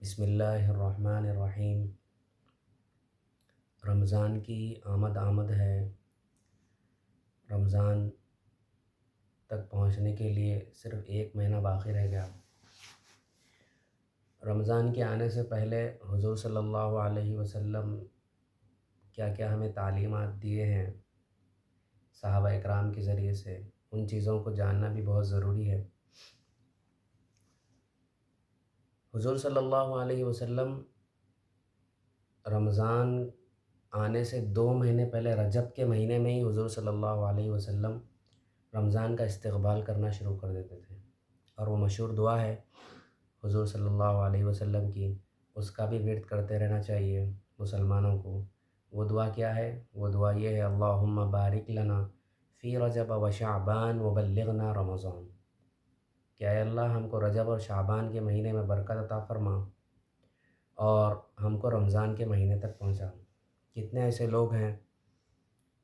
بسم اللہ الرحمن الرحیم۔ رمضان کی آمد ہے۔ رمضان تک پہنچنے کے لیے صرف ایک مہینہ باقی رہ گیا۔ رمضان کے آنے سے پہلے حضور صلی اللہ علیہ وسلم کیا کیا ہمیں تعلیمات دیے ہیں صحابہ اکرام کے ذریعے سے، ان چیزوں کو جاننا بھی بہت ضروری ہے۔ حضور صلی اللہ علیہ وسلم رمضان آنے سے 2 مہینے پہلے رجب کے مہینے میں ہی حضور صلی اللہ علیہ وسلم رمضان کا استقبال کرنا شروع کر دیتے تھے، اور وہ مشہور دعا ہے حضور صلی اللہ علیہ وسلم کی، اس کا بھی ورد کرتے رہنا چاہیے مسلمانوں کو۔ وہ دعا کیا ہے؟ وہ دعا یہ ہے: اللہم بارک لنا فی رجب و شعبان و بلغنا رمضان، کہ اے اللہ ہم کو رجب اور شعبان کے مہینے میں برکت عطا فرما اور ہم کو رمضان کے مہینے تک پہنچا۔ کتنے ایسے لوگ ہیں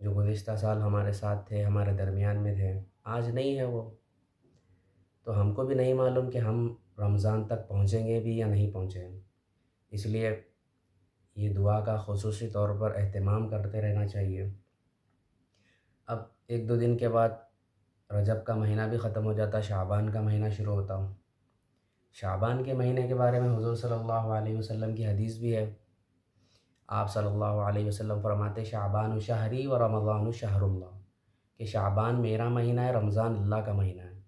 جو گزشتہ سال ہمارے ساتھ تھے، ہمارے درمیان میں تھے، آج نہیں ہے وہ، تو ہم کو بھی نہیں معلوم کہ ہم رمضان تک پہنچیں گے بھی یا نہیں پہنچیں گے۔ اس لیے یہ دعا کا خصوصی طور پر اہتمام کرتے رہنا چاہیے۔ اب 1-2 دن کے بعد رجب کا مہینہ بھی ختم ہو جاتا، شعبان کا مہینہ شروع ہوتا ہوں۔ شعبان کے مہینے کے بارے میں حضور صلی اللہ علیہ وسلم کی حدیث بھی ہے۔ آپ صلی اللہ علیہ وسلم فرماتے: شعبان شہری و رمضان شہر اللہ، کہ شعبان میرا مہینہ ہے، رمضان اللہ کا مہینہ ہے۔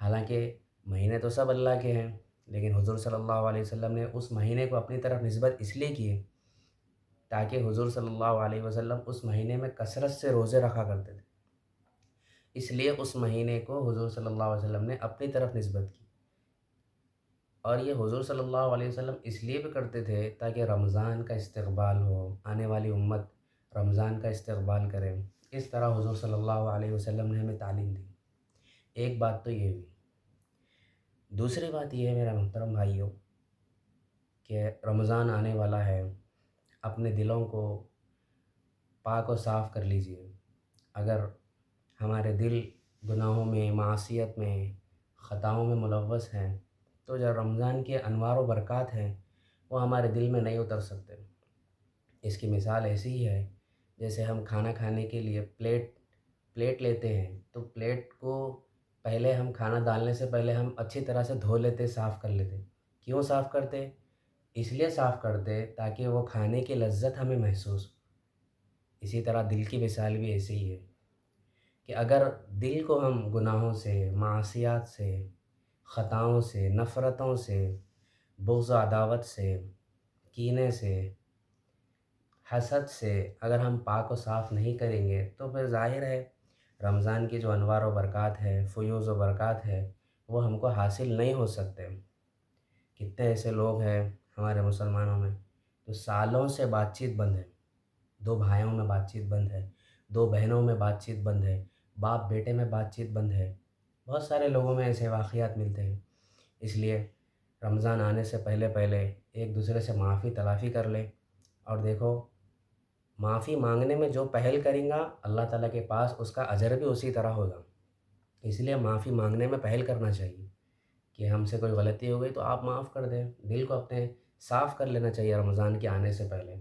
حالانکہ مہینے تو سب اللہ کے ہیں، لیکن حضور صلی اللہ علیہ وسلم نے اس مہینے کو اپنی طرف نسبت اس لیے کی ہے تاکہ حضور صلی اللہ علیہ وسلم اس مہینے میں کثرت سے روزے رکھا کرتے تھے، اس لیے اس مہینے کو حضور صلی اللہ علیہ وسلم نے اپنی طرف نسبت کی۔ اور یہ حضور صلی اللہ علیہ وسلم اس لیے بھی کرتے تھے تاکہ رمضان کا استقبال ہو، آنے والی امت رمضان کا استقبال کرے۔ اس طرح حضور صلی اللہ علیہ وسلم نے ہمیں تعلیم دی۔ ایک بات تو یہ ہوئی۔ دوسری بات یہ ہے میرا محترم بھائیوں کہ رمضان آنے والا ہے، اپنے دلوں کو پاک و صاف کر لیجئے۔ اگر ہمارے دل گناہوں میں، معصیت میں، خطاؤں میں ملوث ہیں تو جو رمضان کے انوار و برکات ہیں وہ ہمارے دل میں نہیں اتر سکتے۔ اس کی مثال ایسی ہی ہے جیسے ہم کھانا کھانے کے لیے پلیٹ لیتے ہیں، تو پلیٹ کو پہلے ہم کھانا ڈالنے سے پہلے ہم اچھی طرح سے دھو لیتے، صاف کر لیتے۔ کیوں صاف کرتے؟ اس لیے صاف کرتے تاکہ وہ کھانے کی لذت ہمیں محسوس ہو۔ اسی طرح دل کی مثال بھی ایسی ہی ہے کہ اگر دل کو ہم گناہوں سے، معصیات سے، خطاؤں سے، نفرتوں سے، بغض و عداوت سے، کینے سے، حسد سے اگر ہم پاک و صاف نہیں کریں گے تو پھر ظاہر ہے رمضان کی جو انوار و برکات ہے، فیوز و برکات ہے، وہ ہم کو حاصل نہیں ہو سکتے۔ کتنے ایسے لوگ ہیں ہمارے مسلمانوں میں جو سالوں سے بات چیت بند ہے، 2 بھائیوں میں بات چیت بند ہے، 2 بہنوں میں بات چیت بند ہے، باپ بیٹے میں بات چیت بند ہے۔ بہت سارے لوگوں میں ایسے واقعات ملتے ہیں۔ اس لیے رمضان آنے سے پہلے ایک دوسرے سے معافی تلافی کر لیں، اور دیکھو معافی مانگنے میں جو پہل کریں گا اللہ تعالیٰ کے پاس اس کا اجر بھی اسی طرح ہوگا۔ اس لیے معافی مانگنے میں پہل کرنا چاہیے کہ ہم سے کوئی غلطی ہو گئی تو آپ معاف کر دیں، دل کو اپنے صاف کر لینا چاہیے رمضان کے آنے سے پہلے۔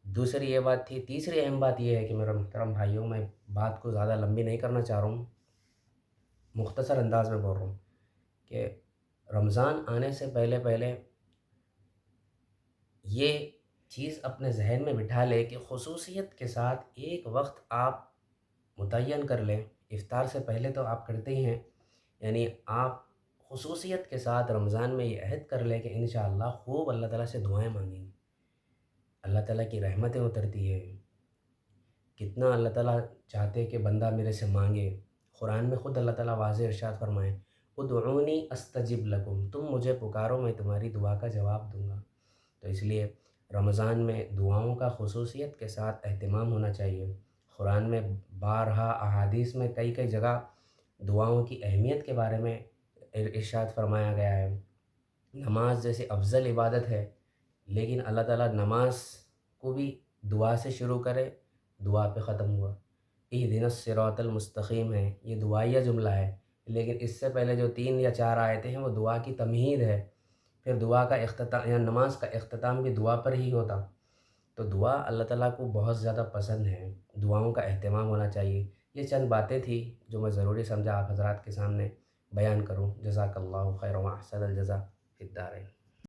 دوسری یہ بات تھی۔ تیسری اہم بات یہ ہے کہ میرے محترم بھائیوں، میں بات کو زیادہ لمبی نہیں کرنا چاہ رہا ہوں، مختصر انداز میں بول رہا ہوں کہ رمضان آنے سے پہلے یہ چیز اپنے ذہن میں بٹھا لے کہ خصوصیت کے ساتھ ایک وقت آپ متعین کر لیں۔ افطار سے پہلے تو آپ کرتے ہی ہیں، یعنی آپ خصوصیت کے ساتھ رمضان میں یہ عہد کر لیں کہ انشاءاللہ خوب اللہ تعالیٰ سے دعائیں مانگیں گے، اللہ تعالیٰ کی رحمتیں اترتی ہے۔ کتنا اللہ تعالیٰ چاہتے کہ بندہ میرے سے مانگے۔ قرآن میں خود اللہ تعالیٰ واضح ارشاد فرمائیں: ادعونی استجب لکم، تم مجھے پکارو میں تمہاری دعا کا جواب دوں گا۔ تو اس لیے رمضان میں دعاؤں کا خصوصیت کے ساتھ اہتمام ہونا چاہیے۔ قرآن میں بارہا احادیث میں کئی جگہ دعاؤں کی اہمیت کے بارے میں ارشاد فرمایا گیا ہے۔ نماز جیسی افضل عبادت ہے، لیکن اللہ تعالیٰ نماز کو بھی دعا سے شروع کرے، دعا پہ ختم ہوا۔ اہدنا الصراط المستقیم ہے، یہ دعائیہ جملہ ہے، لیکن اس سے پہلے جو 3 یا 4 آیتیں ہیں وہ دعا کی تمہید ہے۔ پھر دعا کا اختتام یا نماز کا اختتام بھی دعا پر ہی ہوتا، تو دعا اللہ تعالیٰ کو بہت زیادہ پسند ہے، دعاؤں کا اہتمام ہونا چاہیے۔ یہ چند باتیں تھیں جو میں ضروری سمجھا آپ حضرات کے سامنے بیان کروں۔ جزاک اللہ خیر و احسن الجزا فی الدارین۔